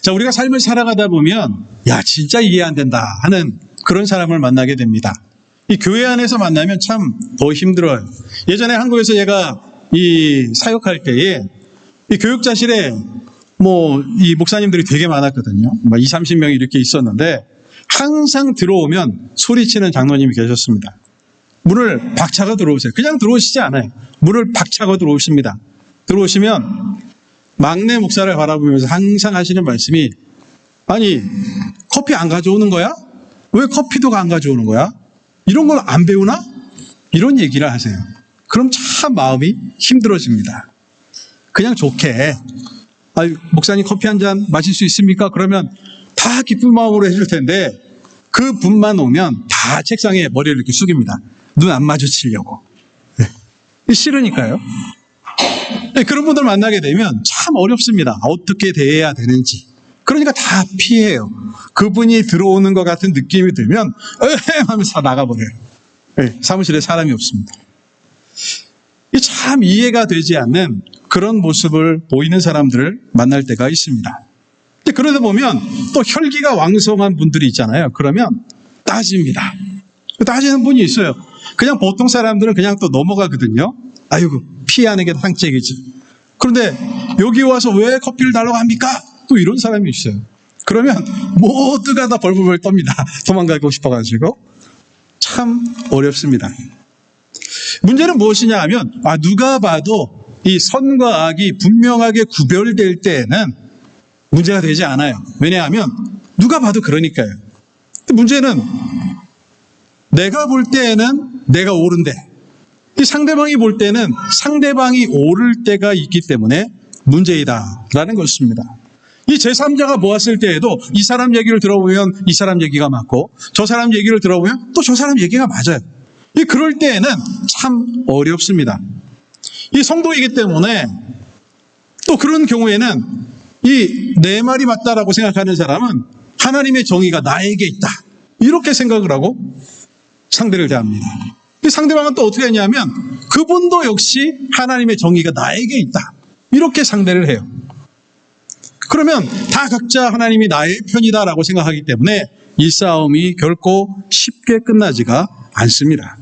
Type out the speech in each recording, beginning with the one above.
자, 우리가 삶을 살아가다 보면 야, 진짜 이해 안 된다 하는 그런 사람을 만나게 됩니다. 이 교회 안에서 만나면 참 더 힘들어요. 예전에 한국에서 제가 이 사역할 때에 이 교육자실에 이 목사님들이 되게 많았거든요. 20, 30명이 이렇게 있었는데 항상 들어오면 소리치는 장로님이 계셨습니다. 문을 박차고 들어오세요. 그냥 들어오시지 않아요. 문을 박차고 들어오십니다. 들어오시면 막내 목사를 바라보면서 항상 하시는 말씀이, 아니, 커피 안 가져오는 거야? 왜 커피도 안 가져오는 거야? 이런 걸 안 배우나? 이런 얘기를 하세요. 그럼 참 마음이 힘들어집니다. 그냥 좋게, 목사님 커피 한 잔 마실 수 있습니까? 그러면 다 기쁜 마음으로 해줄 텐데 그 분만 오면 다 책상에 머리를 이렇게 숙입니다. 눈 안 마주치려고. 네. 싫으니까요. 네, 그런 분들 만나게 되면 참 어렵습니다. 어떻게 대해야 되는지. 그러니까 다 피해요. 그분이 들어오는 것 같은 느낌이 들면 하면서 나가버려요. 네, 사무실에 사람이 없습니다. 참 이해가 되지 않는 그런 모습을 보이는 사람들을 만날 때가 있습니다. 그러다 보면 또 혈기가 왕성한 분들이 있잖아요. 그러면 따집니다. 따지는 분이 있어요. 그냥 보통 사람들은 그냥 또 넘어가거든요. 아이고, 피하는 게 상책이지. 그런데 여기 와서 왜 커피를 달라고 합니까? 또 이런 사람이 있어요. 그러면 모두가 다 벌벌벌 떱니다. 도망가고 싶어가지고. 참 어렵습니다. 문제는 무엇이냐 하면 누가 봐도 이 선과 악이 분명하게 구별될 때에는 문제가 되지 않아요. 왜냐하면 누가 봐도 그러니까요. 문제는 내가 볼 때에는 내가 옳은데 이 상대방이 볼 때는 상대방이 옳을 때가 있기 때문에 문제이다라는 것입니다. 이 제3자가 모았을 때에도 이 사람 얘기를 들어보면 이 사람 얘기가 맞고 저 사람 얘기를 들어보면 또 저 사람 얘기가 맞아요. 그럴 때에는 참 어렵습니다. 이 성도이기 때문에 또 그런 경우에는 이 내 말이 맞다라고 생각하는 사람은 하나님의 정의가 나에게 있다. 이렇게 생각을 하고 상대를 대합니다. 이 상대방은 또 어떻게 하냐면 그분도 역시 하나님의 정의가 나에게 있다. 이렇게 상대를 해요. 그러면 다 각자 하나님이 나의 편이다라고 생각하기 때문에 이 싸움이 결코 쉽게 끝나지가 않습니다.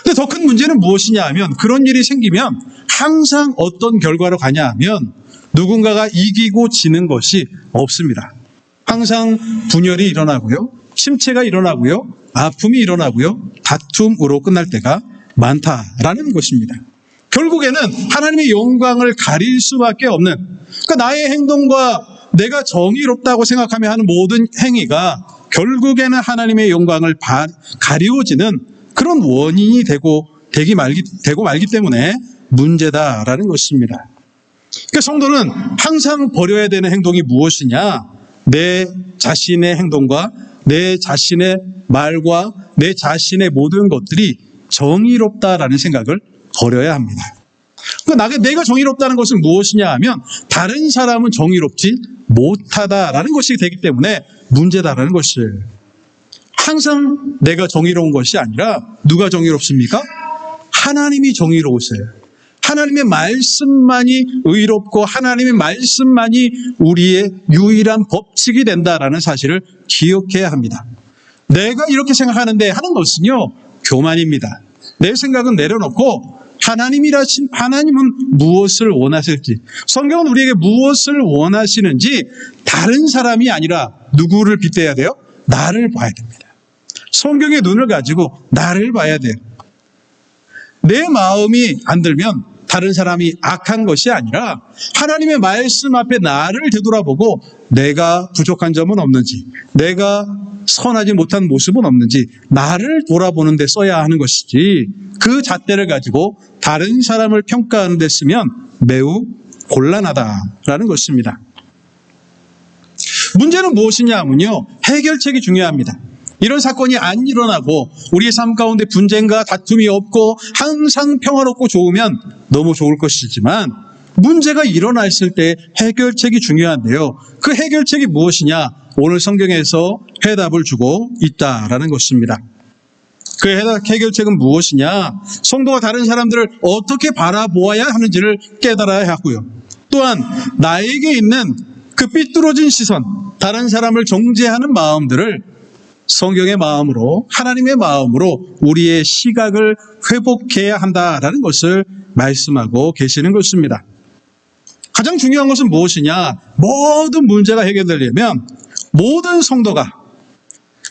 근데 더 큰 문제는 무엇이냐 하면 그런 일이 생기면 항상 어떤 결과로 가냐 하면 누군가가 이기고 지는 것이 없습니다. 항상 분열이 일어나고요. 침체가 일어나고요. 아픔이 일어나고요. 다툼으로 끝날 때가 많다라는 것입니다. 결국에는 하나님의 영광을 가릴 수밖에 없는, 그러니까 나의 행동과 내가 정의롭다고 생각하며 하는 모든 행위가 결국에는 하나님의 영광을 가리워지는 그런 원인이 되고 말기 때문에 문제다라는 것입니다. 그러니까 성도는 항상 버려야 되는 행동이 무엇이냐? 내 자신의 행동과 내 자신의 말과 내 자신의 모든 것들이 정의롭다라는 생각을 버려야 합니다. 그러니까 내가 정의롭다는 것은 무엇이냐 하면 다른 사람은 정의롭지 못하다라는 것이 되기 때문에 문제다라는 것이에요. 항상 내가 정의로운 것이 아니라 누가 정의롭습니까? 하나님이 정의로우세요. 하나님의 말씀만이 의롭고 하나님의 말씀만이 우리의 유일한 법칙이 된다라는 사실을 기억해야 합니다. 내가 이렇게 생각하는데 하는 것은요, 교만입니다. 내 생각은 내려놓고 하나님은 무엇을 원하실지, 성경은 우리에게 무엇을 원하시는지 다른 사람이 아니라 누구를 빗대야 돼요? 나를 봐야 됩니다. 성경의 눈을 가지고 나를 봐야 돼요. 내 마음이 안 들면 다른 사람이 악한 것이 아니라 하나님의 말씀 앞에 나를 되돌아보고 내가 부족한 점은 없는지, 내가 선하지 못한 모습은 없는지 나를 돌아보는 데 써야 하는 것이지, 그 잣대를 가지고 다른 사람을 평가하는 데 쓰면 매우 곤란하다라는 것입니다. 문제는 무엇이냐면요, 해결책이 중요합니다. 이런 사건이 안 일어나고 우리의 삶 가운데 분쟁과 다툼이 없고 항상 평화롭고 좋으면 너무 좋을 것이지만 문제가 일어났을 때 해결책이 중요한데요. 그 해결책이 무엇이냐? 오늘 성경에서 해답을 주고 있다라는 것입니다. 그 해결책은 무엇이냐? 성도가 다른 사람들을 어떻게 바라보아야 하는지를 깨달아야 하고요. 또한 나에게 있는 그 삐뚤어진 시선, 다른 사람을 정죄하는 마음들을 성경의 마음으로, 하나님의 마음으로 우리의 시각을 회복해야 한다라는 것을 말씀하고 계시는 것입니다. 가장 중요한 것은 무엇이냐? 모든 문제가 해결되려면 모든 성도가,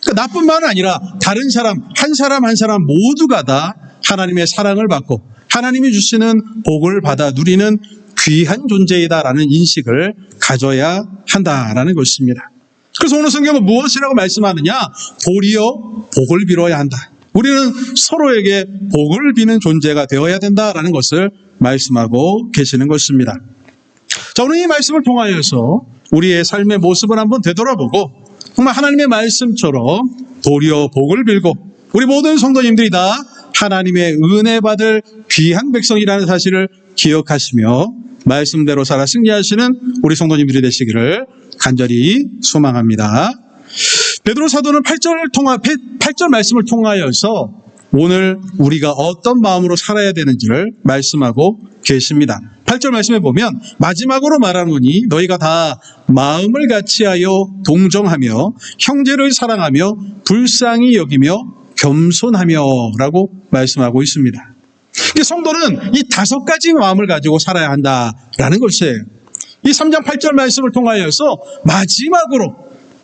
그러니까 나뿐만 아니라 다른 사람, 한 사람 모두가 다 하나님의 사랑을 받고 하나님이 주시는 복을 받아 누리는 귀한 존재이다라는 인식을 가져야 한다라는 것입니다. 그래서 오늘 성경은 무엇이라고 말씀하느냐? 도리어 복을 빌어야 한다. 우리는 서로에게 복을 비는 존재가 되어야 된다라는 것을 말씀하고 계시는 것입니다. 자, 오늘 이 말씀을 통하여서 우리의 삶의 모습을 한번 되돌아보고 정말 하나님의 말씀처럼 도리어 복을 빌고 우리 모든 성도님들이 다 하나님의 은혜 받을 귀한 백성이라는 사실을 기억하시며 말씀대로 살아 승리하시는 우리 성도님들이 되시기를 간절히 소망합니다. 베드로 사도는 8절 말씀을 통하여서 오늘 우리가 어떤 마음으로 살아야 되는지를 말씀하고 계십니다. 8절 말씀에 보면 마지막으로 말하노니 너희가 다 마음을 같이하여 동정하며 형제를 사랑하며 불쌍히 여기며 겸손하며 라고 말씀하고 있습니다. 성도는 이 5가지 마음을 가지고 살아야 한다라는 것이에요. 이 3장 8절 말씀을 통하여서 마지막으로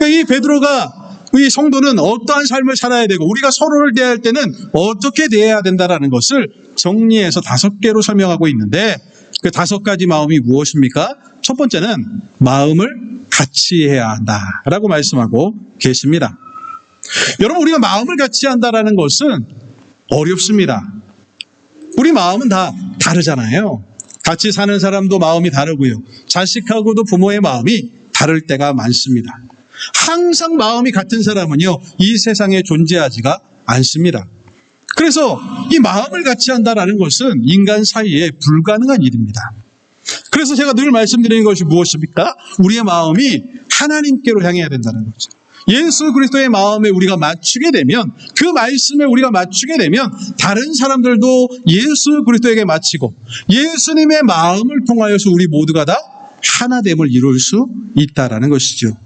이 베드로가 이 성도는 어떠한 삶을 살아야 되고 우리가 서로를 대할 때는 어떻게 대해야 된다라는 것을 정리해서 5개로 설명하고 있는데 그 5가지 마음이 무엇입니까? 첫 번째는 마음을 같이 해야 한다라고 말씀하고 계십니다. 여러분, 우리가 마음을 같이 한다라는 것은 어렵습니다. 우리 마음은 다 다르잖아요. 같이 사는 사람도 마음이 다르고요. 자식하고도 부모의 마음이 다를 때가 많습니다. 항상 마음이 같은 사람은요, 이 세상에 존재하지가 않습니다. 그래서 이 마음을 같이 한다라는 것은 인간 사이에 불가능한 일입니다. 그래서 제가 늘 말씀드리는 것이 무엇입니까? 우리의 마음이 하나님께로 향해야 된다는 거죠. 예수 그리스도의 마음에 우리가 맞추게 되면, 그 말씀에 우리가 맞추게 되면 다른 사람들도 예수 그리스도에게 맞추고 예수님의 마음을 통하여서 우리 모두가 다 하나됨을 이룰 수 있다라는 것이죠.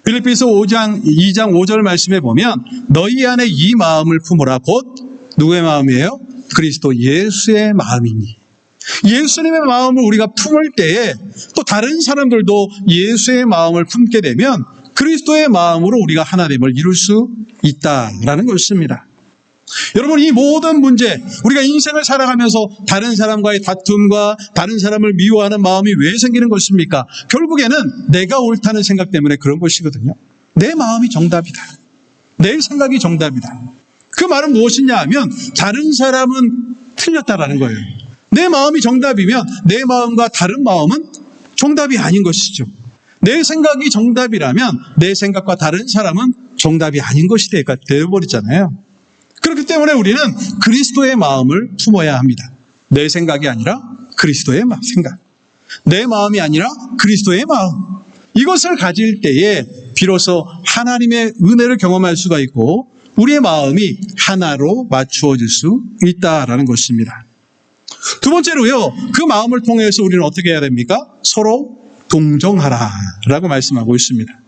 빌립보서 2장 5절 말씀에 보면 너희 안에 이 마음을 품으라. 곧 누구의 마음이에요? 그리스도 예수의 마음이니. 예수님의 마음을 우리가 품을 때에 또 다른 사람들도 예수의 마음을 품게 되면 그리스도의 마음으로 우리가 하나됨을 이룰 수 있다라는 것입니다. 여러분, 이 모든 문제, 우리가 인생을 살아가면서 다른 사람과의 다툼과 다른 사람을 미워하는 마음이 왜 생기는 것입니까? 결국에는 내가 옳다는 생각 때문에 그런 것이거든요. 내 마음이 정답이다. 내 생각이 정답이다. 그 말은 무엇이냐 하면 다른 사람은 틀렸다라는 거예요. 내 마음이 정답이면 내 마음과 다른 마음은 정답이 아닌 것이죠. 내 생각이 정답이라면 내 생각과 다른 사람은 정답이 아닌 것이 되어버리잖아요. 그렇기 때문에 우리는 그리스도의 마음을 품어야 합니다. 내 생각이 아니라 그리스도의 생각. 내 마음이 아니라 그리스도의 마음. 이것을 가질 때에 비로소 하나님의 은혜를 경험할 수가 있고 우리의 마음이 하나로 맞추어질 수 있다라는 것입니다. 두 번째로요, 그 마음을 통해서 우리는 어떻게 해야 됩니까? 서로 동정하라 라고 말씀하고 있습니다.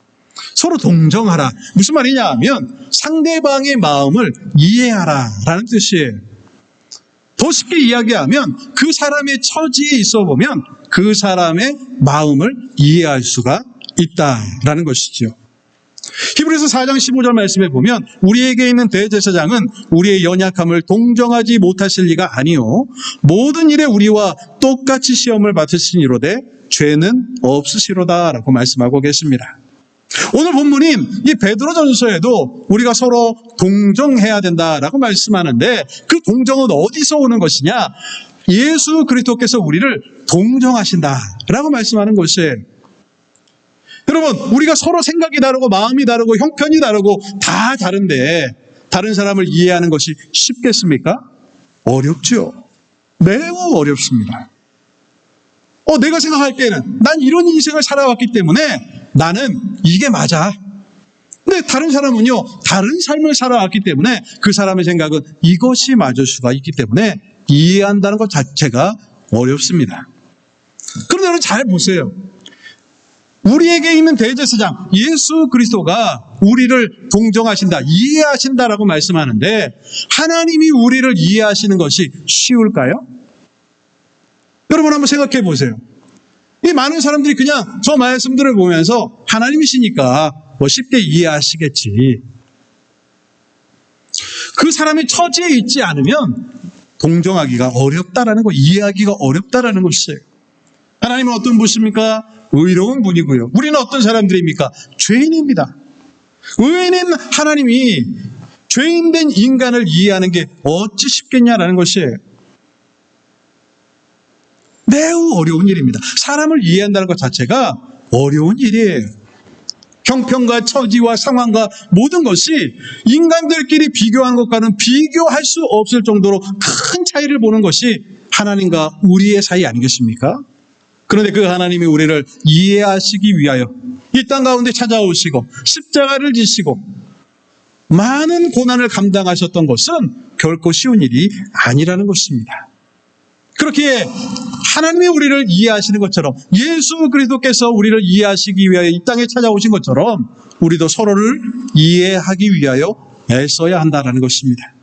서로 동정하라. 무슨 말이냐 하면 상대방의 마음을 이해하라 라는 뜻이에요. 더 쉽게 이야기하면 그 사람의 처지에 있어 보면 그 사람의 마음을 이해할 수가 있다라는 것이죠. 히브리서 4장 15절 말씀에 보면 우리에게 있는 대제사장은 우리의 연약함을 동정하지 못하실 리가 아니요 모든 일에 우리와 똑같이 시험을 받으시니로되 죄는 없으시로다 라고 말씀하고 계십니다. 오늘 본문인 이 베드로전서에도 우리가 서로 동정해야 된다라고 말씀하는데 그 동정은 어디서 오는 것이냐? 예수 그리스도께서 우리를 동정하신다라고 말씀하는 것이에요. 여러분, 우리가 서로 생각이 다르고 마음이 다르고 형편이 다르고 다 다른데 다른 사람을 이해하는 것이 쉽겠습니까? 어렵죠. 매우 어렵습니다. 내가 생각할 때는 난 이런 인생을 살아왔기 때문에 나는 이게 맞아. 근데 다른 사람은요, 다른 삶을 살아왔기 때문에 그 사람의 생각은 이것이 맞을 수가 있기 때문에 이해한다는 것 자체가 어렵습니다. 그런데 여러분 잘 보세요. 우리에게 있는 대제사장 예수 그리스도가 우리를 동정하신다, 이해하신다라고 말씀하는데 하나님이 우리를 이해하시는 것이 쉬울까요? 여러분 한번 생각해 보세요. 이 많은 사람들이 그냥 저 말씀들을 보면서 하나님이시니까 뭐 쉽게 이해하시겠지. 그 사람의 처지에 있지 않으면 동정하기가 어렵다라는 거, 이해하기가 어렵다라는 것이에요. 하나님은 어떤 분이십니까? 의로운 분이고요. 우리는 어떤 사람들입니까? 죄인입니다. 의인인 하나님이 죄인된 인간을 이해하는 게 어찌 쉽겠냐라는 것이에요. 매우 어려운 일입니다. 사람을 이해한다는 것 자체가 어려운 일이에요. 형편과 처지와 상황과 모든 것이 인간들끼리 비교하는 것과는 비교할 수 없을 정도로 큰 차이를 보는 것이 하나님과 우리의 사이 아니겠습니까? 그런데 그 하나님이 우리를 이해하시기 위하여 이 땅 가운데 찾아오시고 십자가를 지시고 많은 고난을 감당하셨던 것은 결코 쉬운 일이 아니라는 것입니다. 그렇게 하나님이 우리를 이해하시는 것처럼 예수 그리스도께서 우리를 이해하시기 위하여 이 땅에 찾아오신 것처럼 우리도 서로를 이해하기 위하여 애써야 한다는 것입니다.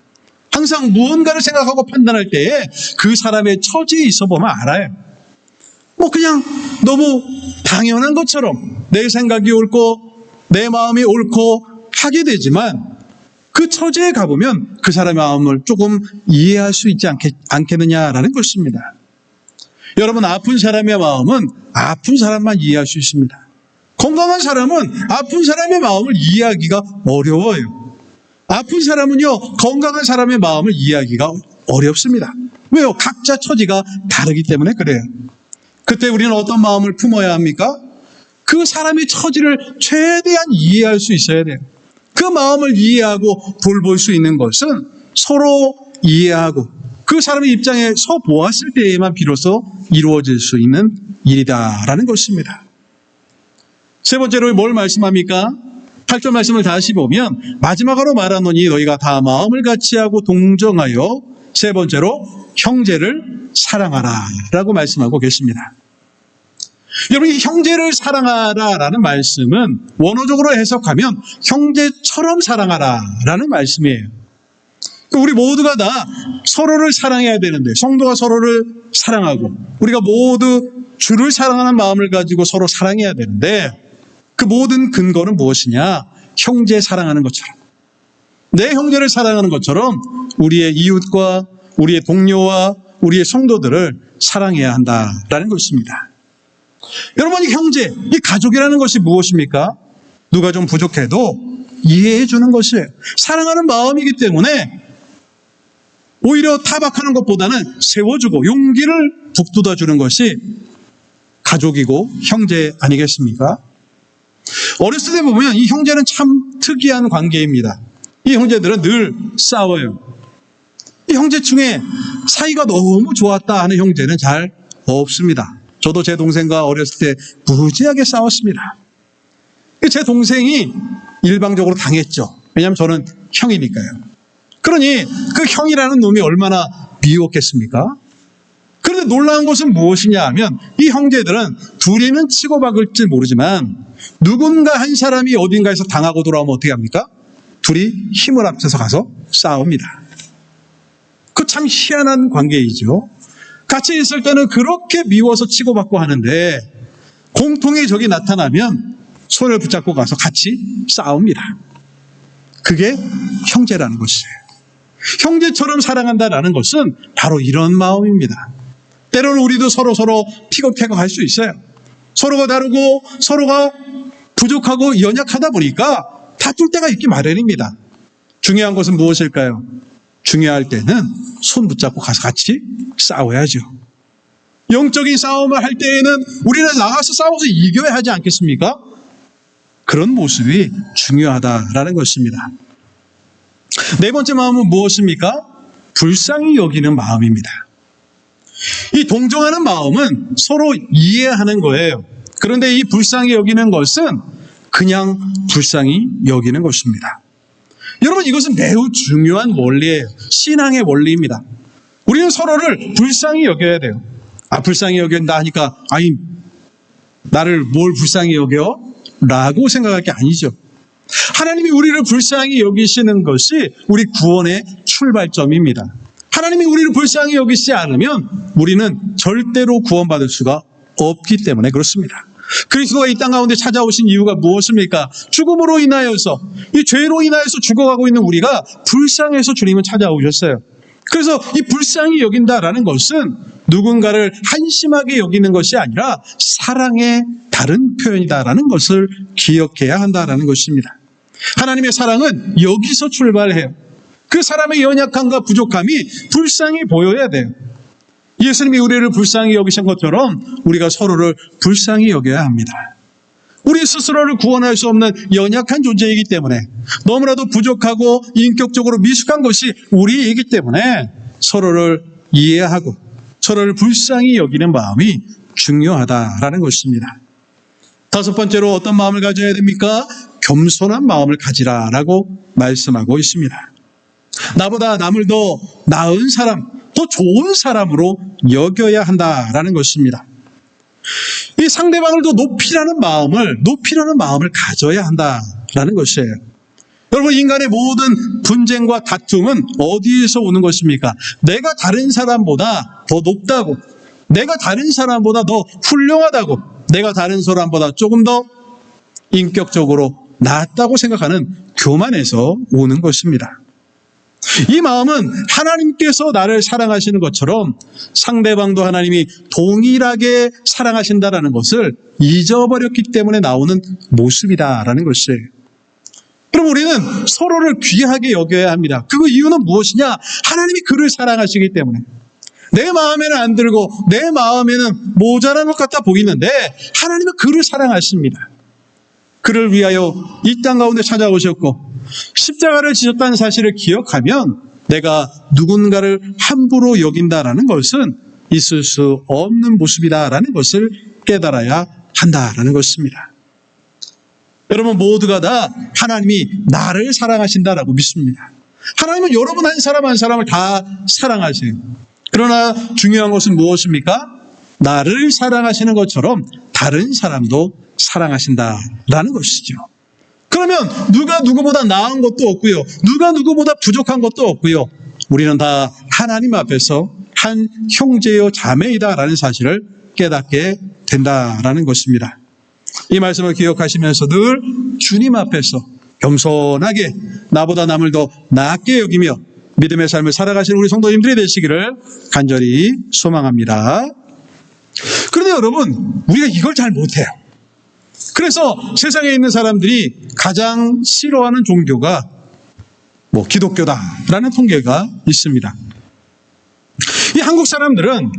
항상 무언가를 생각하고 판단할 때에 그 사람의 처지에 있어 보면 알아요. 뭐 그냥 너무 당연한 것처럼 내 생각이 옳고 내 마음이 옳고 하게 되지만 그 처지에 가보면 그 사람의 마음을 조금 이해할 수 있지 않겠느냐라는 것입니다. 여러분, 아픈 사람의 마음은 아픈 사람만 이해할 수 있습니다. 건강한 사람은 아픈 사람의 마음을 이해하기가 어려워요. 아픈 사람은요, 건강한 사람의 마음을 이해하기가 어렵습니다. 왜요? 각자 처지가 다르기 때문에 그래요. 그때 우리는 어떤 마음을 품어야 합니까? 그 사람의 처지를 최대한 이해할 수 있어야 돼요. 그 마음을 이해하고 돌볼 수 있는 것은 서로 이해하고 그 사람의 입장에 서 보았을 때에만 비로소 이루어질 수 있는 일이다라는 것입니다. 세 번째로 뭘 말씀합니까? 8절 말씀을 다시 보면 마지막으로 말하노니 너희가 다 마음을 같이하고 동정하여 세 번째로 형제를 사랑하라 라고 말씀하고 계십니다. 여러분, 이 형제를 사랑하라 라는 말씀은 원어적으로 해석하면 형제처럼 사랑하라 라는 말씀이에요. 우리 모두가 다 서로를 사랑해야 되는데 성도가 서로를 사랑하고 우리가 모두 주를 사랑하는 마음을 가지고 서로 사랑해야 되는데 그 모든 근거는 무엇이냐? 형제 사랑하는 것처럼, 내 형제를 사랑하는 것처럼 우리의 이웃과 우리의 동료와 우리의 성도들을 사랑해야 한다라는 것입니다. 여러분, 이 형제, 이 가족이라는 것이 무엇입니까? 누가 좀 부족해도 이해해 주는 것이에요. 사랑하는 마음이기 때문에 오히려 타박하는 것보다는 세워주고 용기를 북돋아 주는 것이 가족이고 형제 아니겠습니까? 어렸을 때 보면 이 형제는 참 특이한 관계입니다. 이 형제들은 늘 싸워요. 이 형제 중에 사이가 너무 좋았다 하는 형제는 잘 없습니다. 저도 제 동생과 어렸을 때 무지하게 싸웠습니다. 제 동생이 일방적으로 당했죠. 왜냐하면 저는 형이니까요. 그러니 그 형이라는 놈이 얼마나 미웠겠습니까? 그런데 놀라운 것은 무엇이냐 하면 이 형제들은 둘이는 치고박을지 모르지만 누군가 한 사람이 어딘가에서 당하고 돌아오면 어떻게 합니까? 둘이 힘을 합쳐서 가서 싸웁니다. 그 참 희한한 관계이죠. 같이 있을 때는 그렇게 미워서 치고받고 하는데 공통의 적이 나타나면 손을 붙잡고 가서 같이 싸웁니다. 그게 형제라는 것이에요. 형제처럼 사랑한다라는 것은 바로 이런 마음입니다. 때로는 우리도 서로 티격태격할 수 있어요. 서로가 다르고 서로가 부족하고 연약하다 보니까 다툴 때가 있기 마련입니다. 중요한 것은 무엇일까요? 중요할 때는 손 붙잡고 가서 같이 싸워야죠. 영적인 싸움을 할 때에는 우리는 나가서 싸워서 이겨야 하지 않겠습니까? 그런 모습이 중요하다라는 것입니다. 네 번째 마음은 무엇입니까? 불쌍히 여기는 마음입니다. 이 동정하는 마음은 서로 이해하는 거예요. 그런데 이 불쌍히 여기는 것은 그냥 불쌍히 여기는 것입니다. 여러분, 이것은 매우 중요한 원리예요. 신앙의 원리입니다. 우리는 서로를 불쌍히 여겨야 돼요. 불쌍히 여긴다 하니까 나를 뭘 불쌍히 여겨? 라고 생각할 게 아니죠. 하나님이 우리를 불쌍히 여기시는 것이 우리 구원의 출발점입니다. 하나님이 우리를 불쌍히 여기시지 않으면 우리는 절대로 구원받을 수가 없기 때문에 그렇습니다. 그리스도가 이 땅 가운데 찾아오신 이유가 무엇입니까? 죽음으로 인하여서, 이 죄로 인하여서 죽어가고 있는 우리가 불쌍해서 주님은 찾아오셨어요. 그래서 이 불쌍히 여긴다라는 것은 누군가를 한심하게 여기는 것이 아니라 사랑의 다른 표현이다라는 것을 기억해야 한다라는 것입니다. 하나님의 사랑은 여기서 출발해요. 그 사람의 연약함과 부족함이 불쌍히 보여야 돼요. 예수님이 우리를 불쌍히 여기신 것처럼 우리가 서로를 불쌍히 여겨야 합니다. 우리 스스로를 구원할 수 없는 연약한 존재이기 때문에, 너무나도 부족하고 인격적으로 미숙한 것이 우리이기 때문에 서로를 이해하고 서로를 불쌍히 여기는 마음이 중요하다라는 것입니다. 다섯 번째로 어떤 마음을 가져야 됩니까? 겸손한 마음을 가지라라고 말씀하고 있습니다. 나보다 남을 더 나은 사람, 더 좋은 사람으로 여겨야 한다라는 것입니다. 이 상대방을 더 높이려는 마음을 가져야 한다라는 것이에요. 여러분, 인간의 모든 분쟁과 다툼은 어디에서 오는 것입니까? 내가 다른 사람보다 더 높다고, 내가 다른 사람보다 더 훌륭하다고, 내가 다른 사람보다 조금 더 인격적으로 낫다고 생각하는 교만에서 오는 것입니다. 이 마음은 하나님께서 나를 사랑하시는 것처럼 상대방도 하나님이 동일하게 사랑하신다라는 것을 잊어버렸기 때문에 나오는 모습이다라는 것이에요. 그럼 우리는 서로를 귀하게 여겨야 합니다. 그 이유는 무엇이냐? 하나님이 그를 사랑하시기 때문에. 내 마음에는 안 들고 내 마음에는 모자란 것 같아 보이는데 하나님은 그를 사랑하십니다. 그를 위하여 이 땅 가운데 찾아오셨고 십자가를 지셨다는 사실을 기억하면 내가 누군가를 함부로 여긴다라는 것은 있을 수 없는 모습이다라는 것을 깨달아야 한다라는 것입니다. 여러분 모두가 다 하나님이 나를 사랑하신다라고 믿습니다. 하나님은 여러분 한 사람 한 사람을 다 사랑하세요. 그러나 중요한 것은 무엇입니까? 나를 사랑하시는 것처럼 다른 사람도 사랑하신다라는 것이죠. 그러면 누가 누구보다 나은 것도 없고요. 누가 누구보다 부족한 것도 없고요. 우리는 다 하나님 앞에서 한 형제요 자매이다라는 사실을 깨닫게 된다라는 것입니다. 이 말씀을 기억하시면서 늘 주님 앞에서 겸손하게 나보다 남을 더 낫게 여기며 믿음의 삶을 살아가시는 우리 성도님들이 되시기를 간절히 소망합니다. 그런데 여러분, 우리가 이걸 잘 못해요. 그래서 세상에 있는 사람들이 가장 싫어하는 종교가 기독교다라는 통계가 있습니다. 이 한국 사람들은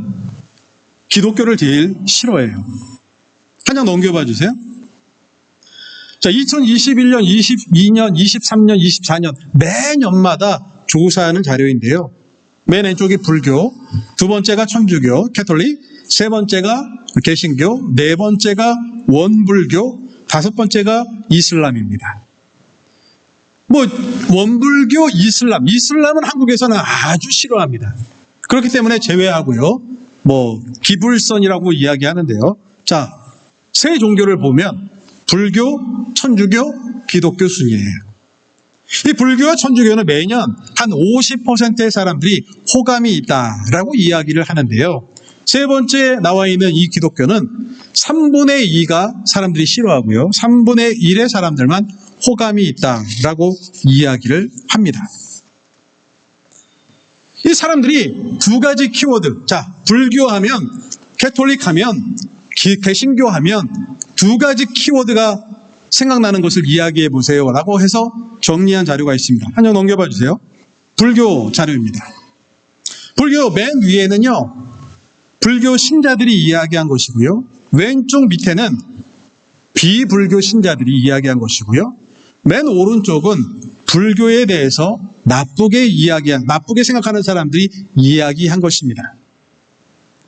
기독교를 제일 싫어해요. 한 장 넘겨봐 주세요. 자, 2021년, 22년, 23년, 24년 매년마다 조사하는 자료인데요. 맨 왼쪽이 불교, 두 번째가 천주교, 캐톨릭, 세 번째가 개신교, 네 번째가 원불교, 다섯 번째가 이슬람입니다. 원불교, 이슬람은 한국에서는 아주 싫어합니다. 그렇기 때문에 제외하고요. 기불선이라고 이야기하는데요. 자, 세 종교를 보면 불교, 천주교, 기독교 순이에요. 이 불교와 천주교는 매년 한 50%의 사람들이 호감이 있다라고 이야기를 하는데요. 세 번째 나와 있는 이 기독교는 3분의 2가 사람들이 싫어하고요. 3분의 1의 사람들만 호감이 있다라고 이야기를 합니다. 이 사람들이 두 가지 키워드, 자, 불교하면, 캐톨릭하면, 개신교하면 두 가지 키워드가 생각나는 것을 이야기해 보세요 라고 해서 정리한 자료가 있습니다. 한 장 넘겨봐 주세요. 불교 자료입니다. 불교 맨 위에는요, 불교 신자들이 이야기한 것이고요. 왼쪽 밑에는 비불교 신자들이 이야기한 것이고요. 맨 오른쪽은 불교에 대해서 나쁘게 생각하는 사람들이 이야기한 것입니다.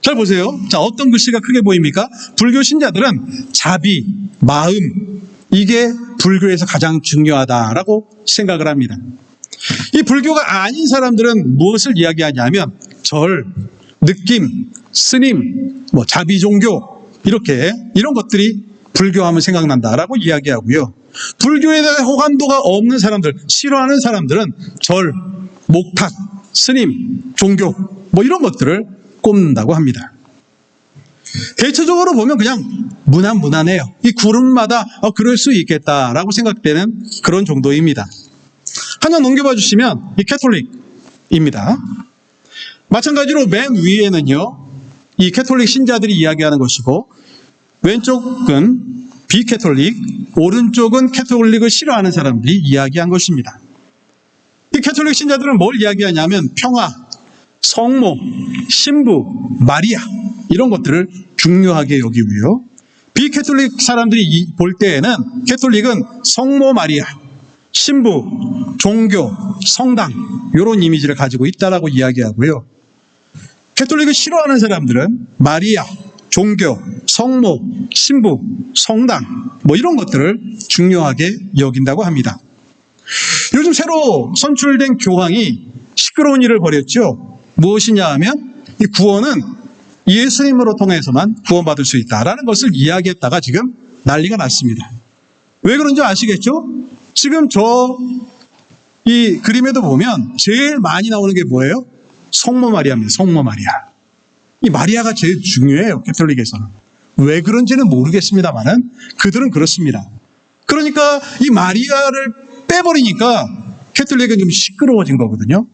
잘 보세요. 자, 어떤 글씨가 크게 보입니까? 불교 신자들은 자비, 마음, 이게 불교에서 가장 중요하다라고 생각을 합니다. 이 불교가 아닌 사람들은 무엇을 이야기하냐면 절, 느낌, 스님, 자비 종교, 이렇게 이런 것들이 불교하면 생각난다라고 이야기하고요. 불교에 대해 호감도가 없는 사람들, 싫어하는 사람들은 절, 목탁, 스님, 종교 뭐 이런 것들을 꼽는다고 합니다. 대체적으로 보면 그냥 무난무난해요. 이 그룹마다 그럴 수 있겠다라고 생각되는 그런 정도입니다. 하나 넘겨봐 주시면 이 캐톨릭입니다. 마찬가지로 맨 위에는요, 이 캐톨릭 신자들이 이야기하는 것이고, 왼쪽은 비캐톨릭, 오른쪽은 캐톨릭을 싫어하는 사람들이 이야기한 것입니다. 이 캐톨릭 신자들은 뭘 이야기하냐면 평화, 성모, 신부, 마리아 이런 것들을 중요하게 여기고요. 비캐톨릭 사람들이 볼 때에는 캐톨릭은 성모 마리아, 신부, 종교, 성당 이런 이미지를 가지고 있다라고 이야기하고요. 캐톨릭을 싫어하는 사람들은 마리아, 종교, 성모, 신부, 성당 뭐 이런 것들을 중요하게 여긴다고 합니다. 요즘 새로 선출된 교황이 시끄러운 일을 벌였죠. 무엇이냐 하면 이 구원은 예수님으로 통해서만 구원받을 수 있다라는 것을 이야기했다가 지금 난리가 났습니다. 왜 그런지 아시겠죠? 지금 이 그림에도 보면 제일 많이 나오는 게 뭐예요? 성모 마리아입니다. 성모 마리아. 이 마리아가 제일 중요해요. 캐톨릭에서는. 왜 그런지는 모르겠습니다만은 그들은 그렇습니다. 그러니까 이 마리아를 빼버리니까 캐톨릭은 좀 시끄러워진 거거든요.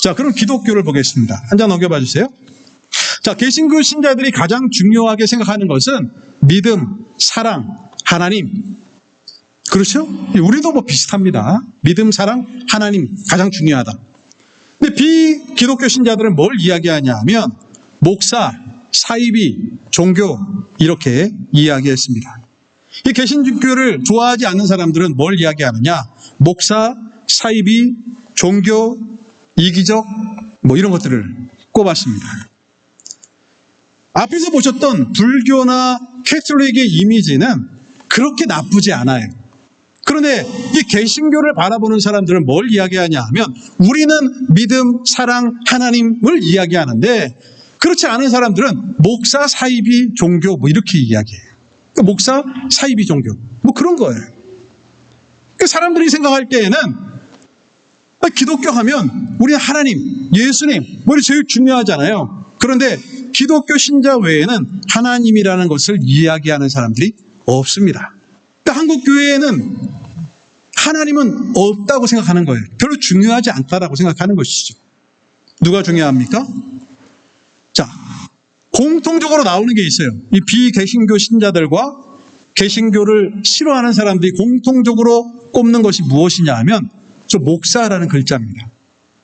자, 그럼 기독교를 보겠습니다. 한 장 넘겨봐 주세요. 자, 개신교 신자들이 가장 중요하게 생각하는 것은 믿음, 사랑, 하나님. 그렇죠? 우리도 뭐 비슷합니다. 믿음, 사랑, 하나님 가장 중요하다. 근데 비기독교 신자들은 뭘 이야기하냐 하면 목사, 사이비, 종교 이렇게 이야기했습니다. 이 개신교를 좋아하지 않는 사람들은 뭘 이야기하느냐? 목사, 사이비, 종교, 이기적 뭐 이런 것들을 꼽았습니다. 앞에서 보셨던 불교나 캐톨릭의 이미지는 그렇게 나쁘지 않아요. 그런데 이 개신교를 바라보는 사람들은 뭘 이야기하냐 하면 우리는 믿음, 사랑, 하나님을 이야기하는데 그렇지 않은 사람들은 목사, 사이비, 종교 뭐 이렇게 이야기해요. 그러니까 목사, 사이비, 종교 뭐 그런 거예요. 그러니까 사람들이 생각할 때에는 기독교 하면 우리는 하나님, 예수님 뭐 제일 중요하잖아요. 그런데 기독교 신자 외에는 하나님이라는 것을 이야기하는 사람들이 없습니다. 그러니까 한국 교회에는 하나님은 없다고 생각하는 거예요. 별로 중요하지 않다라고 생각하는 것이죠. 누가 중요합니까? 자, 공통적으로 나오는 게 있어요. 이 비개신교 신자들과 개신교를 싫어하는 사람들이 공통적으로 꼽는 것이 무엇이냐 하면 저 목사라는 글자입니다.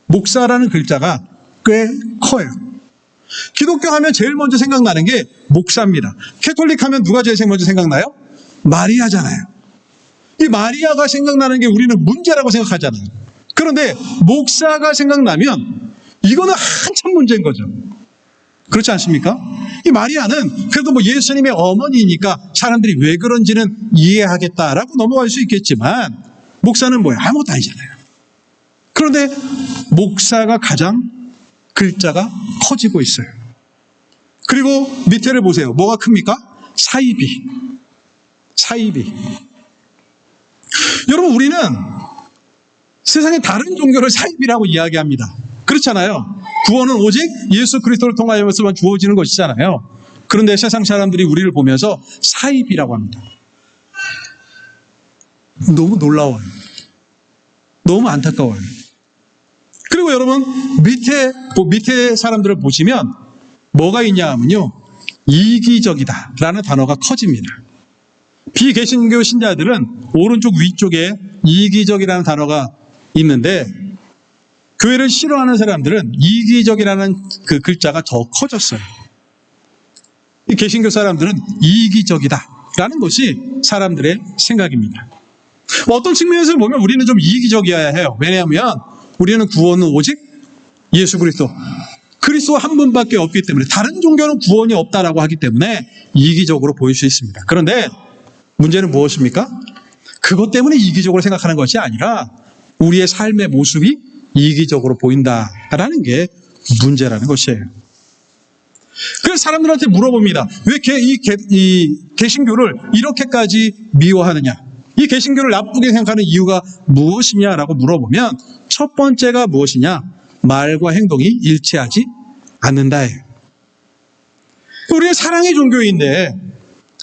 목사라는 글자가 꽤 커요. 기독교 하면 제일 먼저 생각나는 게 목사입니다. 캐톨릭 하면 누가 제일 먼저 생각나요? 마리아잖아요. 이 마리아가 생각나는 게 우리는 문제라고 생각하잖아요. 그런데 목사가 생각나면 이거는 한참 문제인 거죠. 그렇지 않습니까? 이 마리아는 그래도 뭐 예수님의 어머니니까 사람들이 왜 그런지는 이해하겠다라고 넘어갈 수 있겠지만 목사는 뭐예요? 아무것도 아니잖아요. 그런데 목사가 가장 글자가 커지고 있어요. 그리고 밑에를 보세요. 뭐가 큽니까? 사이비. 사이비. 여러분, 우리는 세상의 다른 종교를 사이비라고 이야기합니다. 그렇잖아요. 구원은 오직 예수 그리스도를 통하여서만 주어지는 것이잖아요. 그런데 세상 사람들이 우리를 보면서 사이비라고 합니다. 너무 놀라워요. 너무 안타까워요. 그리고 여러분, 밑에 사람들을 보시면 뭐가 있냐 하면요, 이기적이다 라는 단어가 커집니다. 비개신교 신자들은 오른쪽 위쪽에 이기적이라는 단어가 있는데 교회를 싫어하는 사람들은 이기적이라는 그 글자가 더 커졌어요. 이 개신교 사람들은 이기적이다라는 것이 사람들의 생각입니다. 어떤 측면에서 보면 우리는 좀 이기적이어야 해요. 왜냐하면 우리는 구원은 오직 예수 그리스도 한 분밖에 없기 때문에 다른 종교는 구원이 없다라고 하기 때문에 이기적으로 보일 수 있습니다. 그런데 문제는 무엇입니까? 그것 때문에 이기적으로 생각하는 것이 아니라 우리의 삶의 모습이 이기적으로 보인다라는 게 문제라는 것이에요. 그래서 사람들한테 물어봅니다. 왜 이 개신교를 이렇게까지 미워하느냐? 이 개신교를 나쁘게 생각하는 이유가 무엇이냐라고 물어보면 첫 번째가 무엇이냐? 말과 행동이 일치하지 않는다예요. 우리는 사랑의 종교인데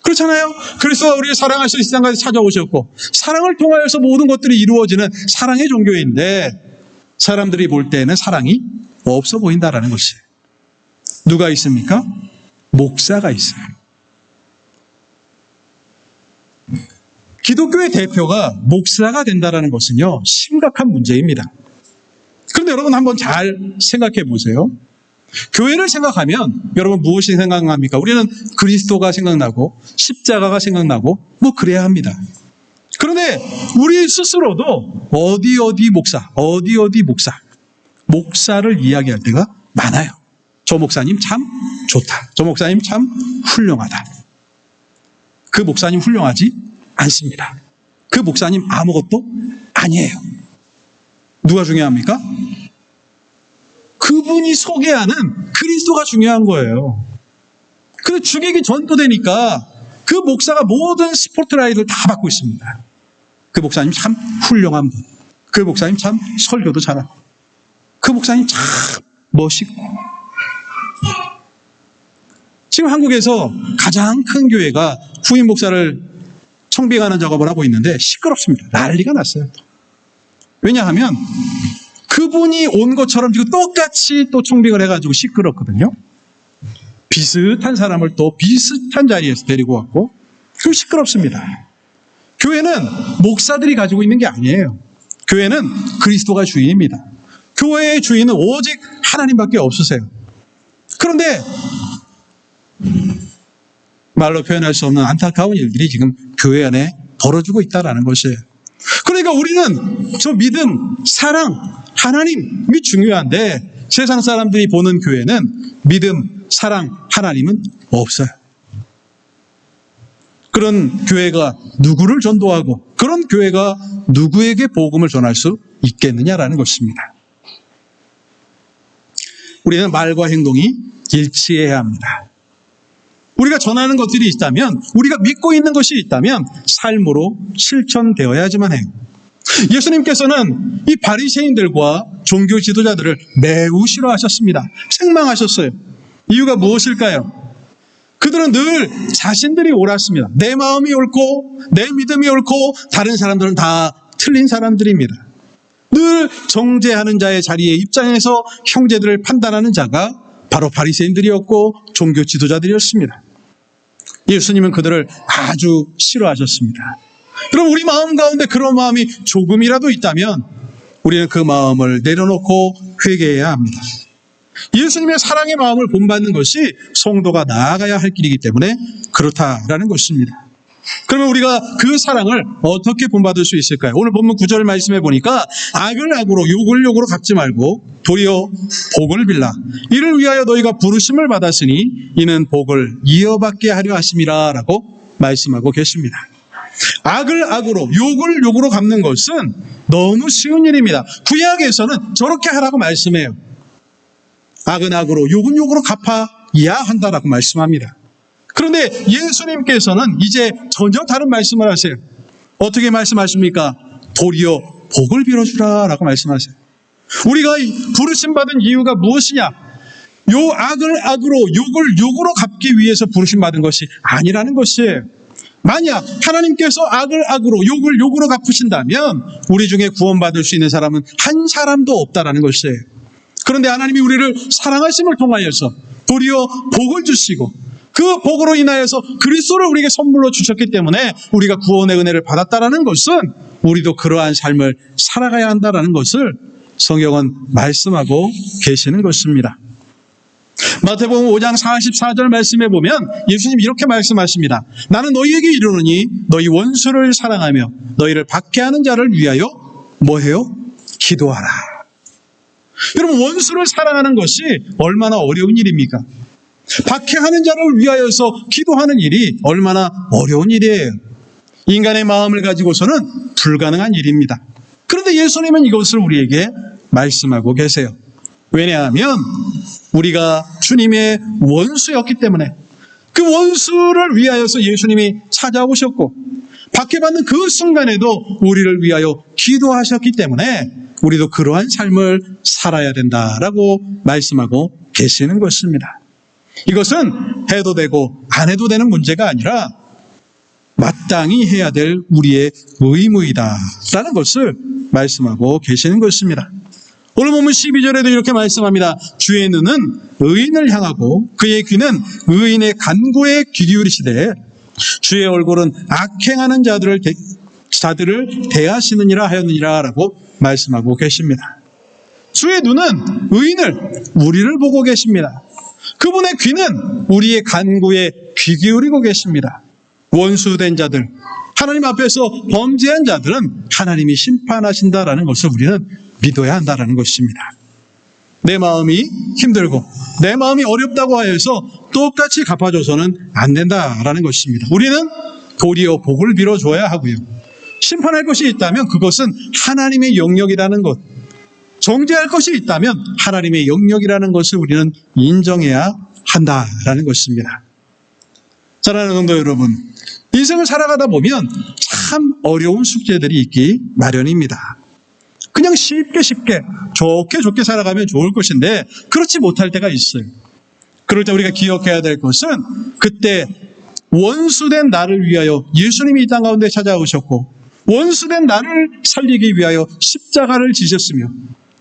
그렇잖아요. 그래서 우리를 사랑하셔서 이 세상까지 찾아오셨고 사랑을 통하여서 모든 것들이 이루어지는 사랑의 종교인데 사람들이 볼 때는 사랑이 없어 보인다라는 것이에요. 누가 있습니까? 목사가 있어요. 기독교의 대표가 목사가 된다는 것은요, 심각한 문제입니다. 그런데 여러분 한번 잘 생각해 보세요. 교회를 생각하면 여러분 무엇이 생각납니까? 우리는 그리스도가 생각나고 십자가가 생각나고 뭐 그래야 합니다. 그런데 우리 스스로도 어디 목사, 목사를 이야기할 때가 많아요. 저 목사님 참 좋다. 저 목사님 참 훌륭하다. 그 목사님 훌륭하지 않습니다. 그 목사님 아무것도 아니에요. 누가 중요합니까? 그분이 소개하는 그리스도가 중요한 거예요. 그 죽이기 전도되니까 그 목사가 모든 스포트라이트를 다 받고 있습니다. 그 목사님 참 훌륭한 분. 그 목사님 참 설교도 잘하고. 그 목사님 참 멋있고. 지금 한국에서 가장 큰 교회가 후임 목사를 청빙하는 작업을 하고 있는데 시끄럽습니다. 난리가 났어요. 왜냐하면 그분이 온 것처럼 지금 똑같이 또 청빙을 해가지고 시끄럽거든요. 비슷한 사람을 또 비슷한 자리에서 데리고 왔고 좀 시끄럽습니다. 교회는 목사들이 가지고 있는 게 아니에요. 교회는 그리스도가 주인입니다. 교회의 주인은 오직 하나님밖에 없으세요. 그런데 말로 표현할 수 없는 안타까운 일들이 지금 교회 안에 벌어지고 있다는 것이에요. 그러니까 우리는 저 믿음, 사랑, 하나님이 중요한데 세상 사람들이 보는 교회는 믿음, 사랑, 하나님은 없어요. 그런 교회가 누구를 전도하고 그런 교회가 누구에게 복음을 전할 수 있겠느냐라는 것입니다. 우리는 말과 행동이 일치해야 합니다. 우리가 전하는 것들이 있다면, 우리가 믿고 있는 것이 있다면 삶으로 실천되어야지만 해요. 예수님께서는 이 바리새인들과 종교 지도자들을 매우 싫어하셨습니다. 책망하셨어요. 이유가 무엇일까요? 그들은 늘 자신들이 옳았습니다. 내 마음이 옳고 내 믿음이 옳고 다른 사람들은 다 틀린 사람들입니다. 늘 정죄하는 자의 자리에 입장해서 형제들을 판단하는 자가 바로 바리새인들이었고 종교 지도자들이었습니다. 예수님은 그들을 아주 싫어하셨습니다. 그럼 우리 마음 가운데 그런 마음이 조금이라도 있다면 우리는 그 마음을 내려놓고 회개해야 합니다. 예수님의 사랑의 마음을 본받는 것이 성도가 나아가야 할 길이기 때문에 그렇다라는 것입니다. 그러면 우리가 그 사랑을 어떻게 본받을 수 있을까요? 오늘 본문 9절 말씀해 보니까 악을 악으로 욕을 욕으로 갚지 말고 도리어 복을 빌라. 이를 위하여 너희가 부르심을 받았으니 이는 복을 이어받게 하려 하심이라 라고 말씀하고 계십니다. 악을 악으로 욕을 욕으로 갚는 것은 너무 쉬운 일입니다. 구약에서는 저렇게 하라고 말씀해요. 악은 악으로 욕은 욕으로 갚아야 한다라고 말씀합니다. 그런데 예수님께서는 이제 전혀 다른 말씀을 하세요. 어떻게 말씀하십니까? 도리어 복을 빌어주라 라고 말씀하세요. 우리가 부르심받은 이유가 무엇이냐? 요 악을 악으로 욕을 욕으로 갚기 위해서 부르심받은 것이 아니라는 것이에요. 만약 하나님께서 악을 악으로 욕을 욕으로 갚으신다면 우리 중에 구원받을 수 있는 사람은 한 사람도 없다라는 것이에요. 그런데 하나님이 우리를 사랑하심을 통하여서 도리어 복을 주시고 그 복으로 인하여서 그리스도를 우리에게 선물로 주셨기 때문에 우리가 구원의 은혜를 받았다라는 것은 우리도 그러한 삶을 살아가야 한다라는 것을 성경은 말씀하고 계시는 것입니다. 마태복음 5장 44절 말씀에 보면 예수님이 이렇게 말씀하십니다. 나는 너희에게 이르노니 너희 원수를 사랑하며 너희를 박해하는 자를 위하여 뭐해요? 기도하라. 여러분, 원수를 사랑하는 것이 얼마나 어려운 일입니까? 박해하는 자를 위하여서 기도하는 일이 얼마나 어려운 일이에요. 인간의 마음을 가지고서는 불가능한 일입니다. 그런데 예수님은 이것을 우리에게 말씀하고 계세요. 왜냐하면 우리가 주님의 원수였기 때문에 그 원수를 위하여서 예수님이 찾아오셨고 박해받는 그 순간에도 우리를 위하여 기도하셨기 때문에 우리도 그러한 삶을 살아야 된다라고 말씀하고 계시는 것입니다. 이것은 해도 되고 안 해도 되는 문제가 아니라 마땅히 해야 될 우리의 의무이다라는 것을 말씀하고 계시는 것입니다. 오늘 본문 12절에도 이렇게 말씀합니다. 주의 눈은 의인을 향하고 그의 귀는 의인의 간구에 귀 기울이시되 주의 얼굴은 악행하는 자들을 대하시느니라 하였느니라 라고 말씀하고 계십니다. 주의 눈은 의인을, 우리를 보고 계십니다. 그분의 귀는 우리의 간구에 귀 기울이고 계십니다. 원수된 자들, 하나님 앞에서 범죄한 자들은 하나님이 심판하신다라는 것을 우리는 믿어야 한다는 것입니다. 내 마음이 힘들고 내 마음이 어렵다고 하여서 똑같이 갚아줘서는 안 된다라는 것입니다. 우리는 도리어 복을 빌어줘야 하고요. 심판할 것이 있다면 그것은 하나님의 영역이라는 것, 정죄할 것이 있다면 하나님의 영역이라는 것을 우리는 인정해야 한다라는 것입니다. 사랑하는 성도 여러분, 인생을 살아가다 보면 참 어려운 숙제들이 있기 마련입니다. 그냥 쉽게 좋게 살아가면 좋을 것인데 그렇지 못할 때가 있어요. 그럴 때 우리가 기억해야 될 것은 그때 원수된 나를 위하여 예수님이 이 땅 가운데 찾아오셨고 원수된 나를 살리기 위하여 십자가를 지셨으며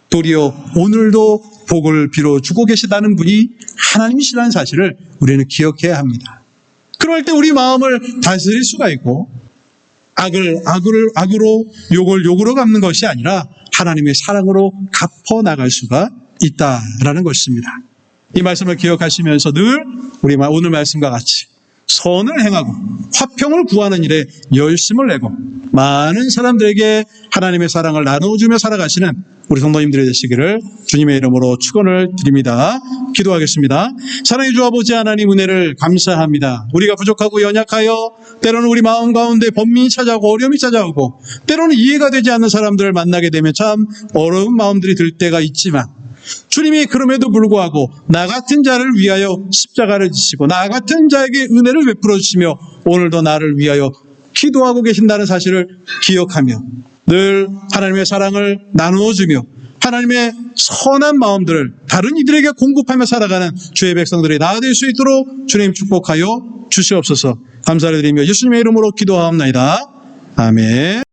도리어 오늘도 복을 빌어주고 계시다는 분이 하나님이시라는 사실을 우리는 기억해야 합니다. 그럴 때 우리 마음을 다스릴 수가 있고 악으로 욕을 욕으로 갚는 것이 아니라 하나님의 사랑으로 갚아 나갈 수가 있다라는 것입니다. 이 말씀을 기억하시면서 늘 우리 오늘 말씀과 같이 선을 행하고 화평을 구하는 일에 열심을 내고 많은 사람들에게 하나님의 사랑을 나눠주며 살아가시는 우리 성도님들이 되시기를 주님의 이름으로 축원을 드립니다. 기도하겠습니다. 사랑의 주 아버지 하나님 은혜를 감사합니다. 우리가 부족하고 연약하여 때로는 우리 마음 가운데 번민이 찾아오고 어려움이 찾아오고 때로는 이해가 되지 않는 사람들을 만나게 되면 참 어려운 마음들이 들 때가 있지만 주님이 그럼에도 불구하고 나 같은 자를 위하여 십자가를 지시고 나 같은 자에게 은혜를 베풀어 주시며 오늘도 나를 위하여 기도하고 계신다는 사실을 기억하며 늘 하나님의 사랑을 나누어주며 하나님의 선한 마음들을 다른 이들에게 공급하며 살아가는 주의 백성들이 다 될 수 있도록 주님 축복하여 주시옵소서. 감사를 드리며 예수님의 이름으로 기도하옵나이다. 아멘.